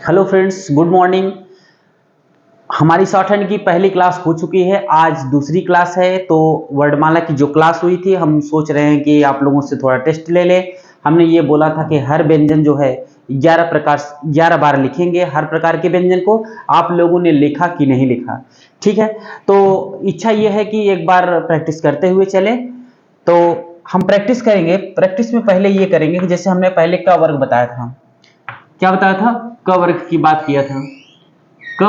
Hello friends, good morning. हमारी short hand की पहली क्लास हो चुकी है, आज दूसरी क्लास है। तो वर्णमाला की जो क्लास हुई थी, हम सोच रहे हैं कि आप लोगों से थोड़ा टेस्ट ले लें। हमने ये बोला था कि हर व्यंजन जो है 11 बार लिखेंगे। हर प्रकार के व्यंजन को आप लोगों ने लिखा कि नहीं लिखा? ठीक है, तो इच्छा ये है कि एक बार प्रैक्टिस करते हुए चले। तो हम प्रैक्टिस करेंगे। प्रैक्टिस में पहले ये करेंगे कि जैसे हमने पहले का वर्ग बताया था, क्या बताया था? क वर्ग की बात किया था। क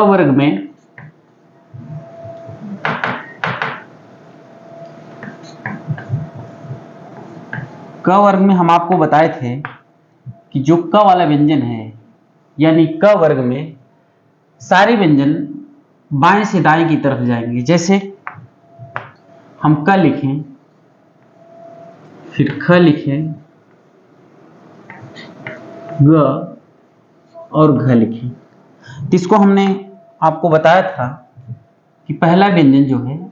वर्ग में हम आपको बताए थे कि जो क वाला व्यंजन है, यानी क वर्ग में सारे व्यंजन बाएं से दाएं की तरफ जाएंगे। जैसे हम क लिखें, फिर ख लिखें, ग और घ लिखें। तो इसको हमने आपको बताया था कि पहला व्यंजन जो है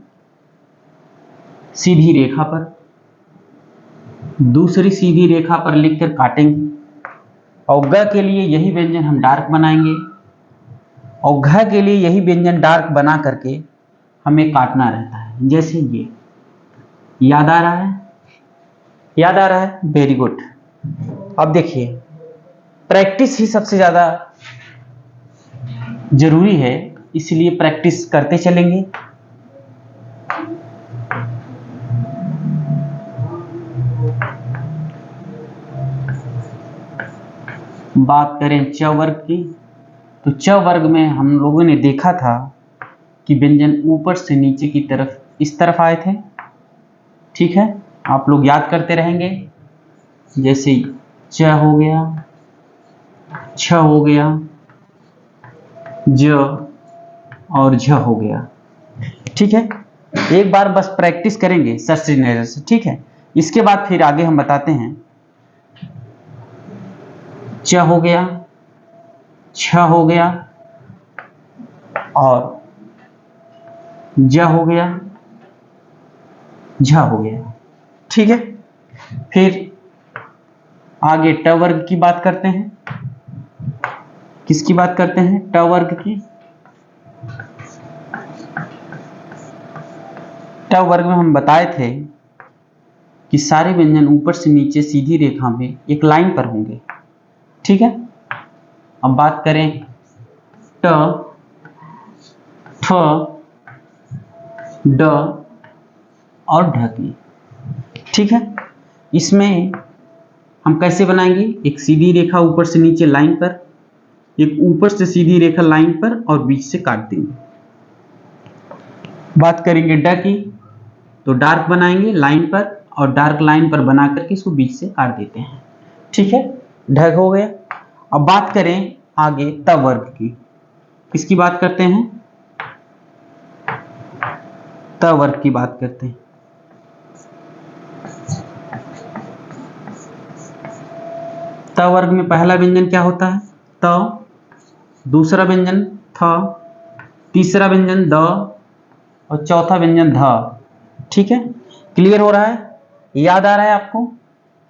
सीधी रेखा पर, दूसरी सीधी रेखा पर लिखकर काटेंगे, और ग के लिए यही व्यंजन हम डार्क बनाएंगे, और घ के लिए यही व्यंजन डार्क बना करके हमें काटना रहता है। जैसे ये, याद आ रहा है? याद आ रहा है? Very good. अब देखिए, प्रैक्टिस ही सबसे ज्यादा जरूरी है, इसलिए प्रैक्टिस करते चलेंगे। बात करें च वर्ग की, तो च वर्ग में हम लोगों ने देखा था कि व्यंजन ऊपर से नीचे की तरफ इस तरफ आए थे। ठीक है, आप लोग याद करते रहेंगे। जैसे च हो गया, छ हो गया, ज और झ हो गया। ठीक है, एक बार बस प्रैक्टिस करेंगे सर नजर से। ठीक है, इसके बाद फिर आगे हम बताते हैं। च हो गया, छ हो गया और ज हो गया, झ हो गया। ठीक है, फिर आगे ट वर्ग की बात करते हैं। किसकी बात करते हैं? ट वर्ग की। ट वर्ग में हम बताए थे कि सारे व्यंजन ऊपर से नीचे सीधी रेखा में एक लाइन पर होंगे। ठीक है, अब बात करें ट, ठ, ड और ढ की। ठीक है, इसमें हम कैसे बनाएंगे? एक सीधी रेखा ऊपर से नीचे लाइन पर, एक ऊपर से सीधी रेखा लाइन पर और बीच से काट देंगे। बात करेंगे ड की, तो डार्क बनाएंगे लाइन पर और डार्क लाइन पर बना करके इसको बीच से काट देते हैं। ठीक है, ढ हो गया। अब बात करें आगे त वर्ग की। किसकी बात करते हैं? त वर्ग की बात करते हैं। त वर्ग में पहला व्यंजन क्या होता है? त, दूसरा व्यंजन थ, तीसरा व्यंजन द और चौथा व्यंजन ध। ठीक है, क्लियर हो रहा है? याद आ रहा है आपको?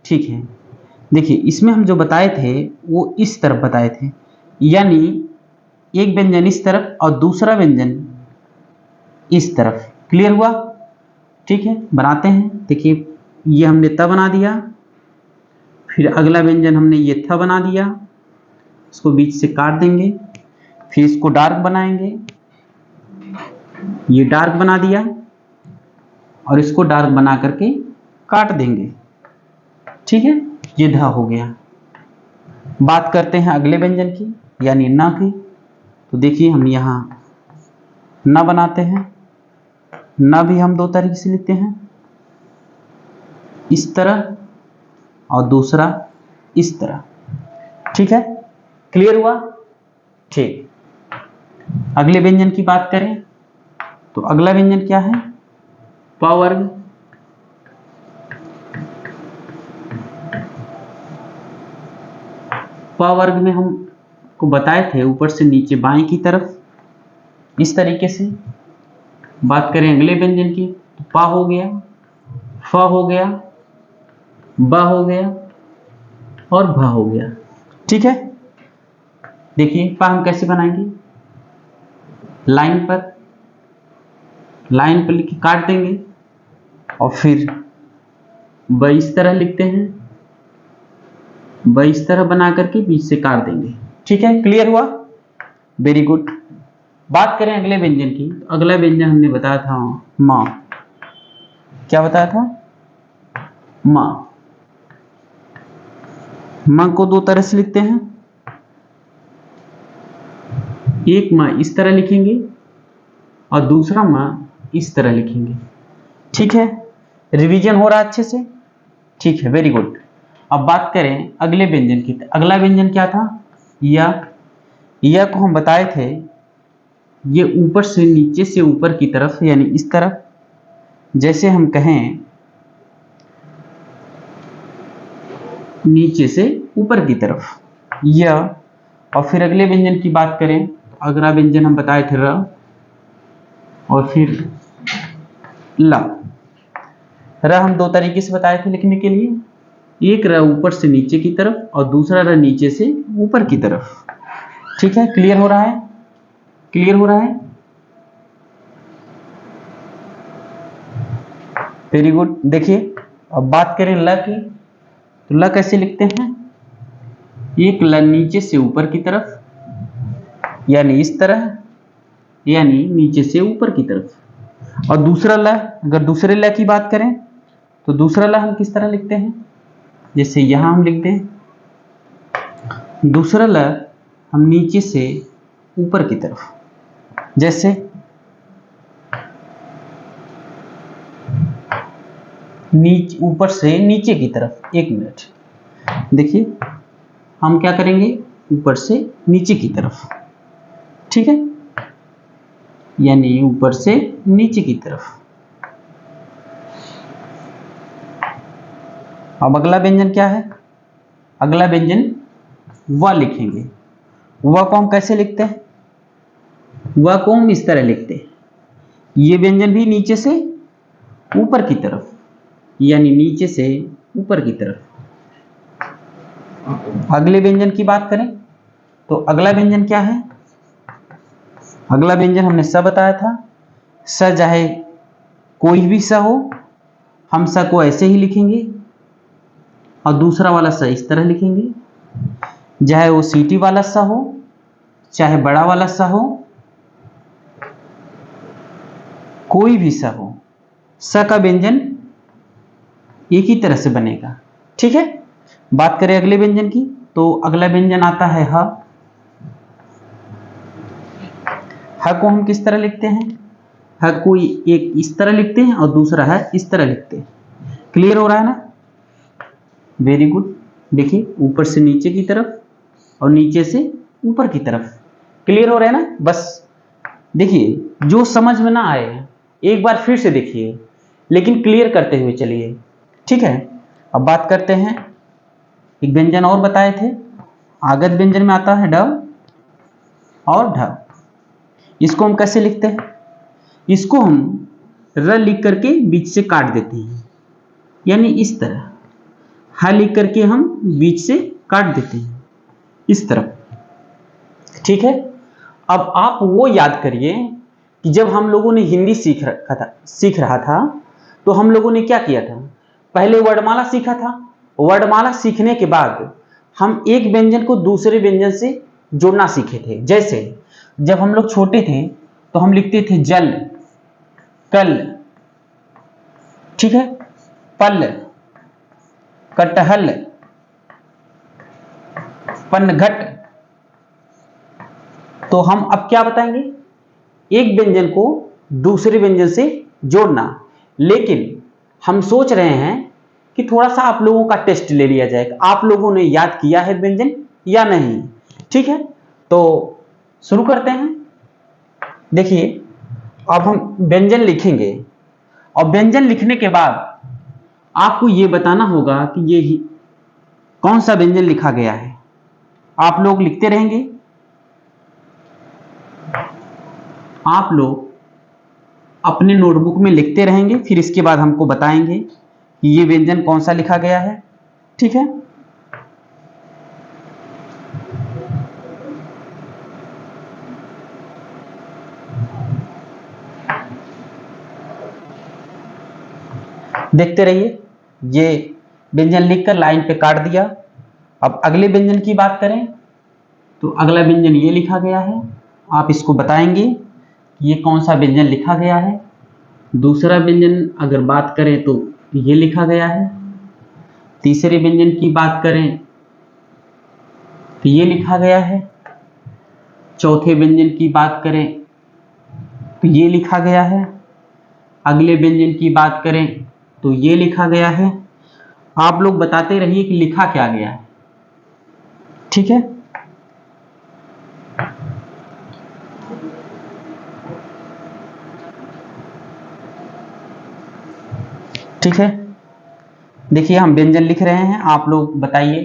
ठीक है, देखिए इसमें हम जो बताए थे वो इस तरफ बताए थे, यानी एक व्यंजन इस तरफ और दूसरा व्यंजन इस तरफ। क्लियर हुआ? ठीक है, बनाते हैं। देखिए, ये हमने त बना दिया, फिर अगला व्यंजन हमने ये थ बना दिया, इसको बीच से काट देंगे, फिर इसको डार्क बनाएंगे, ये डार्क बना दिया और इसको डार्क बना करके काट देंगे। ठीक है, ये ध हो गया। बात करते हैं अगले व्यंजन की, यानी न की। तो देखिए, हम यहां न बनाते हैं। न भी हम दो तरीके से लिखते हैं, इस तरह और दूसरा इस तरह। ठीक है, क्लियर हुआ? ठीक, अगले व्यंजन की बात करें तो अगला व्यंजन क्या है? प वर्ग। प वर्ग में हम को बताए थे ऊपर से नीचे बाएं की तरफ इस तरीके से। बात करें अगले व्यंजन की, तो प हो गया, फ हो गया, ब हो गया, और भ हो गया। ठीक है, देखिए पा हम कैसे बनाएंगे, लाइन पर लिख के काट देंगे और फिर ब इस तरह लिखते हैं, ब इस तरह बना करके बीच से काट देंगे। ठीक है, क्लियर हुआ, वेरी गुड। बात करें अगले व्यंजन की, तो अगला व्यंजन हमने बताया था माँ। क्या बताया था, माँ। माँ को दो तरह से लिखते हैं, एक माँ इस तरह लिखेंगे और दूसरा माँ इस तरह लिखेंगे। ठीक है, रिवीजन हो रहा है अच्छे से, ठीक है, वेरी गुड। अब बात करें अगले व्यंजन की, अगला व्यंजन क्या था, यह को हम बताए थे, ये ऊपर से नीचे से ऊपर की तरफ, यानी इस तरफ, जैसे हम कहें नीचे से ऊपर की तरफ यह। और फिर अगले व्यंजन की बात करें, अगला व्यंजन हम बताए थे र, और फिर ल। र हम दो तरीके से बताए थे लिखने के लिए, एक र ऊपर से नीचे की तरफ और दूसरा र नीचे से ऊपर की तरफ। ठीक है, क्लियर हो रहा है, क्लियर हो रहा है, वेरी गुड। देखिए अब बात करें ल की, तो ल कैसे लिखते हैं, एक ल नीचे से ऊपर की तरफ, यानी इस तरह, यानी नीचे से ऊपर की तरफ। और दूसरा ल, अगर दूसरे ल की बात करें, तो दूसरा ल हम किस तरह लिखते हैं, जैसे यहां हम लिखते हैं, दूसरा ल हम नीचे से ऊपर की तरफ, जैसे नीचे, ऊपर से नीचे की तरफ। एक मिनट, देखिए हम क्या करेंगे, ऊपर से नीचे की तरफ। ठीक है, यानी ऊपर से नीचे की तरफ। अब अगला व्यंजन क्या है, अगला व्यंजन व लिखेंगे। व को हम कैसे लिखते हैं, व को हम इस तरह लिखते हैं, ये व्यंजन भी नीचे से ऊपर की तरफ, यानी नीचे से ऊपर की तरफ। अगले व्यंजन की बात करें, तो अगला व्यंजन क्या है, अगला व्यंजन हमने स बताया था। स चाहे कोई भी स हो, हम स को ऐसे ही लिखेंगे और दूसरा वाला स इस तरह लिखेंगे, चाहे वो सीटी वाला स हो, चाहे बड़ा वाला स हो, कोई भी स हो, स का व्यंजन एक ही तरह से बनेगा। ठीक है, बात करें अगले व्यंजन की, तो अगला व्यंजन आता है ह। ह को हम किस तरह लिखते हैं, ह को एक इस तरह लिखते हैं और दूसरा है इस तरह लिखते हैं। क्लियर हो रहा है ना, वेरी गुड। देखिए ऊपर से नीचे की तरफ और नीचे से ऊपर की तरफ, क्लियर हो रहा है ना। बस देखिए जो समझ में ना आए एक बार फिर से देखिए, लेकिन क्लियर करते हुए चलिए। ठीक है, अब बात करते हैं, एक व्यंजन और बताए थे, आगत व्यंजन में आता है ड और ढ। इसको हम कैसे लिखते हैं, इसको हम र लिख करके बीच से काट देते हैं, यानी इस तरह। ह लिख करके हम बीच से काट देते हैं इस तरफ। ठीक है, अब आप वो याद करिए कि जब हम लोगों ने हिंदी सीख रहा था, तो हम लोगों ने क्या किया था, पहले वर्णमाला सीखा था। वर्णमाला सीखने के बाद हम एक व्यंजन को दूसरे व्यंजन से जोड़ना सीखे थे। जैसे जब हम लोग छोटे थे तो हम लिखते थे जल, कल, ठीक है, पल, कटहल, पनघट। तो हम अब क्या बताएंगे, एक व्यंजन को दूसरे व्यंजन से जोड़ना। लेकिन हम सोच रहे हैं कि थोड़ा सा आप लोगों का टेस्ट ले लिया जाए, आप लोगों ने याद किया है व्यंजन या नहीं। ठीक है, तो शुरू करते हैं। देखिए अब हम व्यंजन लिखेंगे और व्यंजन लिखने के बाद आपको यह बताना होगा कि ये कौन सा व्यंजन लिखा गया है। आप लोग लिखते रहेंगे, आप लोग अपने नोटबुक में लिखते रहेंगे, फिर इसके बाद हमको बताएंगे कि ये व्यंजन कौन सा लिखा गया है। ठीक है, देखते रहिए, ये व्यंजन लिखकर लाइन पे काट दिया। अब अगले व्यंजन की बात करें तो अगला व्यंजन ये लिखा गया है। आप इसको बताएंगे कि ये कौन सा व्यंजन लिखा गया है। दूसरा व्यंजन अगर बात करें तो ये लिखा गया है। तीसरे व्यंजन की बात करें तो ये लिखा गया है। चौथे व्यंजन की बात करें तो ये लिखा गया है। अगले व्यंजन की बात करें तो ये लिखा गया है। आप लोग बताते रहिए कि लिखा क्या गया है, ठीक है। ठीक है, देखिए हम व्यंजन लिख रहे हैं, आप लोग बताइए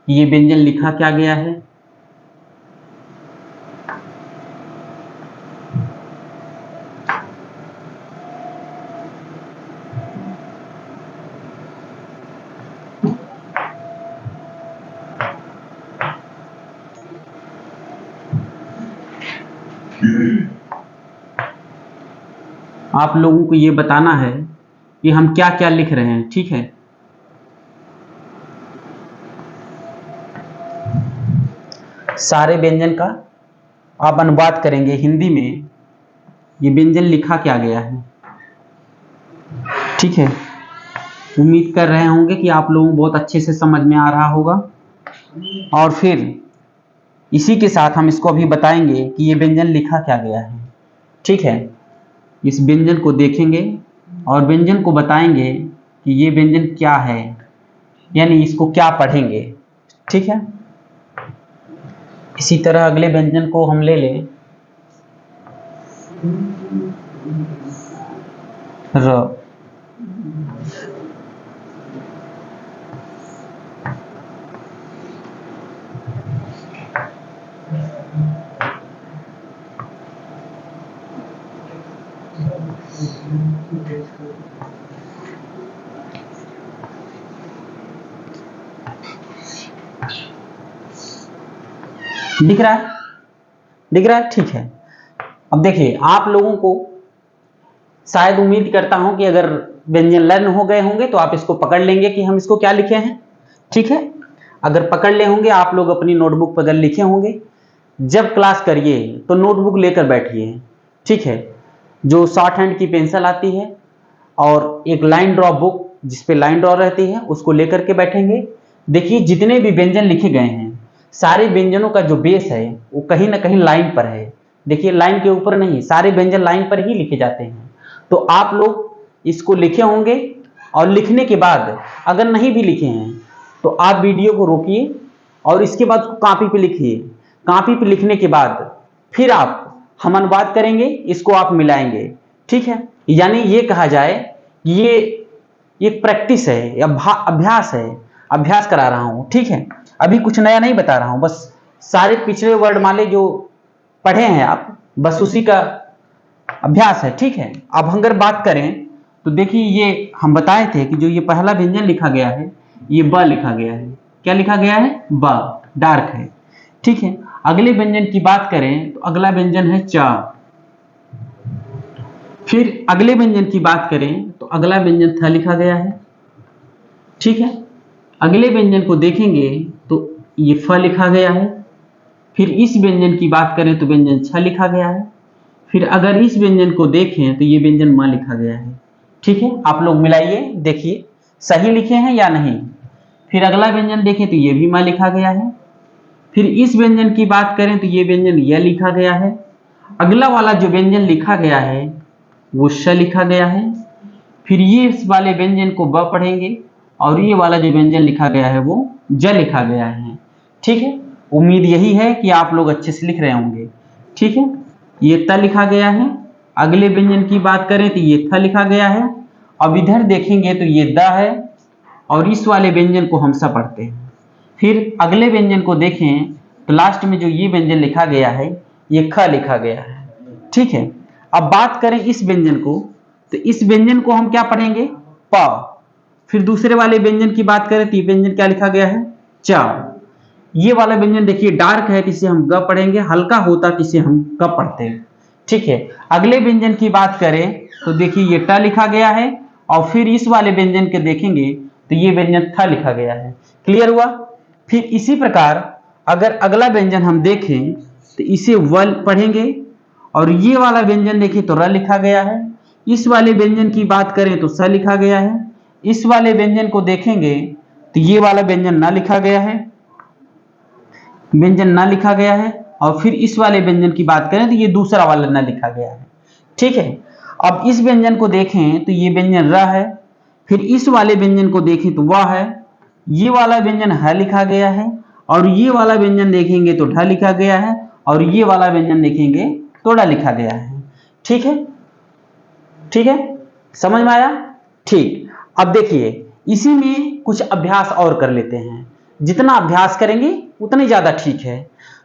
कि ये व्यंजन लिखा क्या गया है। आप लोगों को ये बताना है कि हम क्या क्या लिख रहे हैं, ठीक है। सारे व्यंजन का आप अनुवाद करेंगे हिंदी में, ये व्यंजन लिखा क्या गया है, ठीक है। उम्मीद कर रहे होंगे कि आप लोगों को बहुत अच्छे से समझ में आ रहा होगा। और फिर इसी के साथ हम इसको अभी बताएंगे कि ये व्यंजन लिखा क्या गया है, ठीक है। इस व्यंजन को देखेंगे और व्यंजन को बताएंगे कि ये व्यंजन क्या है, यानी इसको क्या पढ़ेंगे, ठीक है। इसी तरह अगले व्यंजन को हम ले लें, र। दिख रहा है, दिख रहा है, ठीक है। अब देखिए, आप लोगों को शायद उम्मीद करता हूं कि अगर व्यंजन लर्न हो गए होंगे तो आप इसको पकड़ लेंगे कि हम इसको क्या लिखे हैं, ठीक है। अगर पकड़ ले होंगे आप लोग अपनी नोटबुक पर अगर लिखे होंगे, जब क्लास करिए तो नोटबुक लेकर बैठिए, ठीक है। जो शॉर्ट हैंड की पेंसिल आती है और एक लाइन ड्रॉ बुक जिसपे लाइन ड्रॉ रहती है उसको लेकर के बैठेंगे। देखिए, जितने भी व्यंजन लिखे गए हैं सारे व्यंजनों का जो बेस है वो कहीं ना कहीं लाइन पर है। देखिए, लाइन के ऊपर नहीं, सारे व्यंजन लाइन पर ही लिखे जाते हैं। तो आप लोग इसको लिखे होंगे और लिखने के बाद अगर नहीं भी लिखे हैं तो आप वीडियो को रोकिए और इसके बाद कॉपी पे लिखिए। कॉपी पे लिखने के बाद फिर आप हम अनुवाद करेंगे, इसको आप मिलाएंगे, ठीक है। यानी ये कहा जाए ये प्रैक्टिस है, अभ्यास है, अभ्यास करा रहा हूं, ठीक है। अभी कुछ नया नहीं बता रहा हूं, बस सारे पिछले वर्णमाले जो पढ़े हैं आप बस उसी का अभ्यास है, ठीक है। अब अगर बात करें तो देखिए, ये हम बताए थे कि जो ये पहला व्यंजन लिखा गया है ये ब लिखा गया है। क्या लिखा गया है? ब, डार्क है, ठीक है। अगले व्यंजन की बात करें तो अगला व्यंजन है च। फिर अगले व्यंजन की बात करें तो अगला व्यंजन थ लिखा गया है, ठीक है। अगले व्यंजन को देखेंगे तो ये फ लिखा गया है। फिर इस व्यंजन की बात करें तो व्यंजन छ लिखा गया है। फिर अगर इस व्यंजन को देखें तो ये व्यंजन म लिखा गया है, ठीक है। आप लोग मिलाइए, देखिए सही लिखे हैं या नहीं। फिर अगला व्यंजन देखें तो ये भी म लिखा गया है। फिर इस व्यंजन की बात करें तो ये व्यंजन य लिखा गया है। अगला वाला जो व्यंजन लिखा गया है वो श लिखा गया है। फिर ये इस वाले व्यंजन को ब पढ़ेंगे और ये वाला जो व्यंजन लिखा गया है वो ज लिखा गया है, ठीक है। उम्मीद यही है कि आप लोग अच्छे से लिख रहे होंगे, ठीक है। ये त लिखा गया है। अगले व्यंजन की बात करें तो ये थ लिखा गया है। अब इधर देखेंगे तो ये द है और इस वाले व्यंजन को हम स पढ़ते हैं। फिर अगले व्यंजन को देखें तो लास्ट में जो ये व्यंजन लिखा गया है ये ख लिखा गया है, ठीक है। अब बात करें इस व्यंजन को तो इस व्यंजन को हम क्या पढ़ेंगे? प। फिर दूसरे वाले व्यंजन की बात करें तो ये व्यंजन क्या लिखा गया है? च। ये वाला व्यंजन देखिए डार्क है तो इसे हम ग पढ़ेंगे, हल्का होता तो इसे हम क पढ़ते हैं। ठीक है, अगले व्यंजन की बात करें तो देखिए ये ट लिखा गया है, और फिर इस वाले व्यंजन के देखेंगे तो ये व्यंजन थ लिखा गया है। क्लियर हुआ। फिर इसी प्रकार अगर अगला व्यंजन हम देखें तो इसे व पढ़ेंगे, और ये वाला व्यंजन देखिए तो र लिखा गया है। इस वाले व्यंजन की बात करें तो स लिखा गया है। इस वाले व्यंजन को देखेंगे तो ये वाला व्यंजन न लिखा गया है, व्यंजन न लिखा गया है। और फिर इस वाले व्यंजन की बात करें तो ये दूसरा वाला न लिखा गया है। ठीक है, अब इस व्यंजन को देखें तो ये व्यंजन र है, फिर इस वाले व्यंजन को देखें तो वह है, ये वाला व्यंजन ह लिखा गया है, और ये वाला व्यंजन देखेंगे तो ढ लिखा गया है, और ये वाला व्यंजन देखेंगे तो ड लिखा गया है। ठीक है, ठीक है, समझ में आया। ठीक, अब देखिए इसी में कुछ अभ्यास और कर लेते हैं, जितना अभ्यास करेंगे उतनी ज्यादा ठीक है।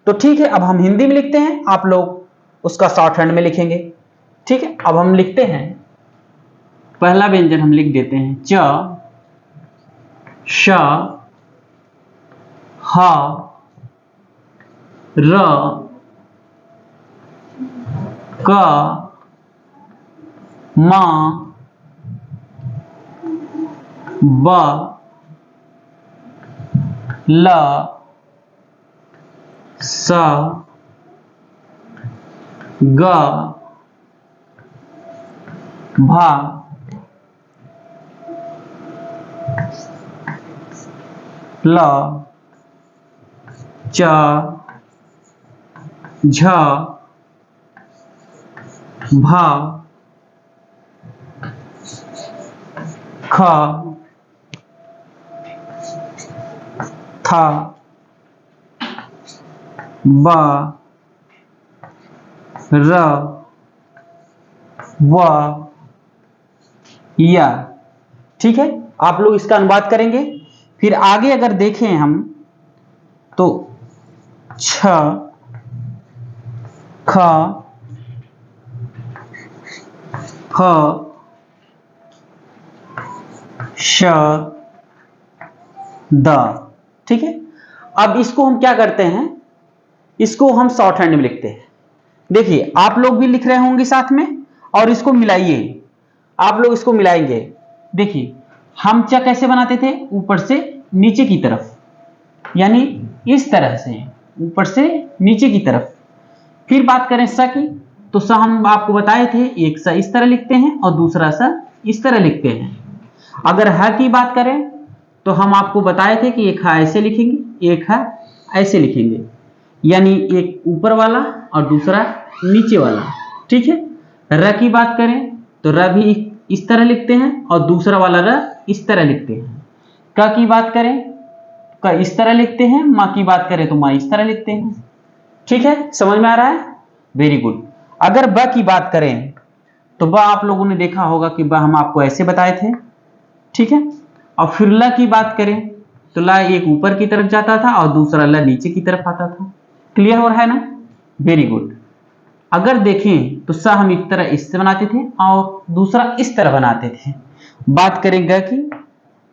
तो ठीक है, अब हम हिंदी में लिखते हैं, आप लोग उसका शॉर्ट हैंड में लिखेंगे। ठीक है, अब हम लिखते हैं, पहला व्यंजन हम लिख देते हैं च श ह र क म ब ल स ग भ ल च झ भ ख थ ब र व या। ठीक है, आप लोग इसका अनुवाद करेंगे। फिर आगे अगर देखें हम तो छ ख ह श द। ठीक है, अब इसको हम क्या करते हैं, इसको हम शॉर्ट हैंड में लिखते हैं। देखिए आप लोग भी लिख रहे होंगे साथ में, और इसको मिलाइए, आप लोग इसको मिलाएंगे। देखिए हम च कैसे बनाते थे, ऊपर से नीचे की तरफ, यानी इस तरह से ऊपर से नीचे की तरफ। फिर बात करें स की, तो स हम आपको बताए थे, एक स इस तरह लिखते हैं और दूसरा स इस तरह लिखते हैं। अगर ह की बात करें तो हम आपको बताए थे कि एक ह ऐसे लिखेंगे, एक ह ऐसे लिखेंगे, यानी एक ऊपर वाला और दूसरा नीचे वाला। ठीक है, र की बात करें तो र भी इस तरह लिखते हैं और दूसरा वाला र इस तरह लिखते हैं। क की बात करें क इस तरह लिखते हैं, माँ की बात करें तो माँ इस तरह लिखते हैं। ठीक है, समझ में आ रहा है, वेरी गुड। अगर ब की बात करें तो ब आप लोगों ने देखा होगा कि ब हम आपको ऐसे बताए थे। ठीक है, और फिर ल की बात करें तो ल एक ऊपर की तरफ जाता था और दूसरा ल नीचे की तरफ आता था। क्लियर हो रहा है ना, वेरी गुड। अगर देखें तो स हम एक तरह इससे बनाते थे और दूसरा इस तरह बनाते थे। बात करें ग की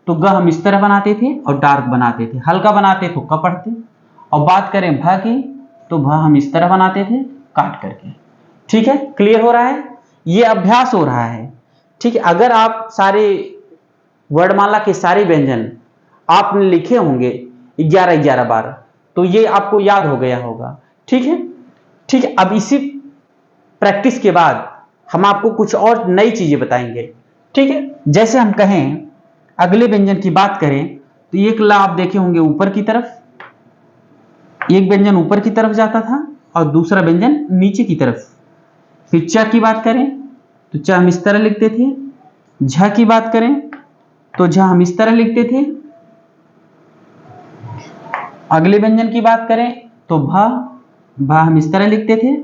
तो ग हम इस तरह बनाते थे और डार्क बनाते थे, हल्का बनाते तो क पढ़ते। और बात करें भ की तो भ हम इस तरह बनाते थे काट करके। ठीक है, क्लियर हो रहा है, ये अभ्यास हो रहा है। ठीक है, अगर आप सारे वर्णमाला के सारे व्यंजन आपने लिखे होंगे 11-11 बार तो ये आपको याद हो गया होगा। ठीक है, ठीक है, अब इसी प्रैक्टिस के बाद हम आपको कुछ और नई चीजें बताएंगे। ठीक है, जैसे हम कहें अगले व्यंजन की बात करें तो एक ला आप देखे होंगे ऊपर की तरफ, एक व्यंजन ऊपर की तरफ जाता था और दूसरा व्यंजन नीचे की तरफ। फिर च की बात करें तो च हम इस तरह लिखते थे। झ की बात करें तो झ हम इस तरह लिखते थे। अगले व्यंजन की बात करें तो भ हम इस तरह लिखते थे।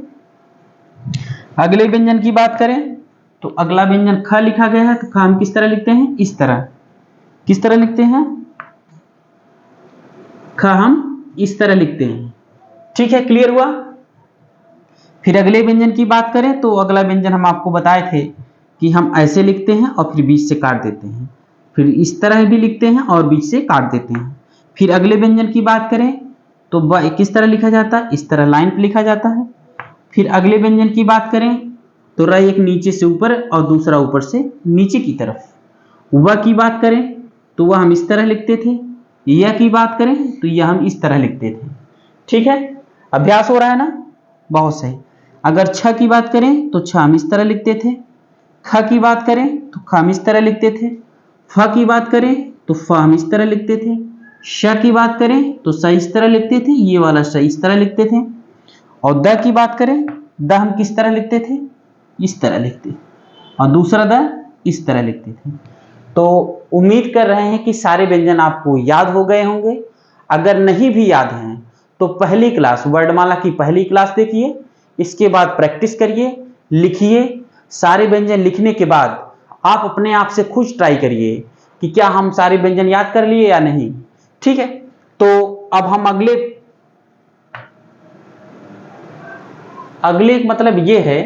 अगले व्यंजन की बात करें तो अगला व्यंजन ख लिखा गया है, तो ख हम किस तरह लिखते हैं, इस तरह। किस तरह लिखते हैं, ख हम इस तरह लिखते हैं। ठीक है, क्लियर हुआ। फिर अगले व्यंजन की बात करें तो अगला व्यंजन हम आपको बताए थे कि हम ऐसे लिखते हैं और फिर बीच से काट देते हैं, फिर इस तरह भी लिखते हैं और बीच से काट देते हैं। फिर अगले व्यंजन की बात करें तो ब किस तरह लिखा जाता है, इस तरह लाइन पे लिखा जाता है। फिर अगले व्यंजन की बात करें तो र एक नीचे से ऊपर और दूसरा ऊपर से नीचे की तरफ। व की बात करें तो वह हम इस तरह लिखते थे। य की बात करें तो यह हम इस तरह लिखते थे। ठीक है, अभ्यास हो रहा है ना, बहुत सही। अगर छ की बात करें तो छ हम इस तरह लिखते थे। ख की बात करें तो ख हम इस तरह लिखते थे। फ की बात करें तो फ हम इस तरह लिखते थे। श की बात करें तो स इस तरह लिखते थे, ये वाला श इस तरह लिखते थे। और द की बात करें, द हम किस तरह लिखते थे, इस तरह लिखते थे। और दूसरा द इस तरह लिखते थे। तो उम्मीद कर रहे हैं कि सारे व्यंजन आपको याद हो गए होंगे। अगर नहीं भी याद हैं तो पहली क्लास, वर्णमाला की पहली क्लास देखिए, इसके बाद प्रैक्टिस करिए, लिखिए। सारे व्यंजन लिखने के बाद आप अपने आप से खुद ट्राई करिए कि क्या हम सारे व्यंजन याद कर लिए या नहीं। ठीक है, तो अब हम अगले मतलब ये है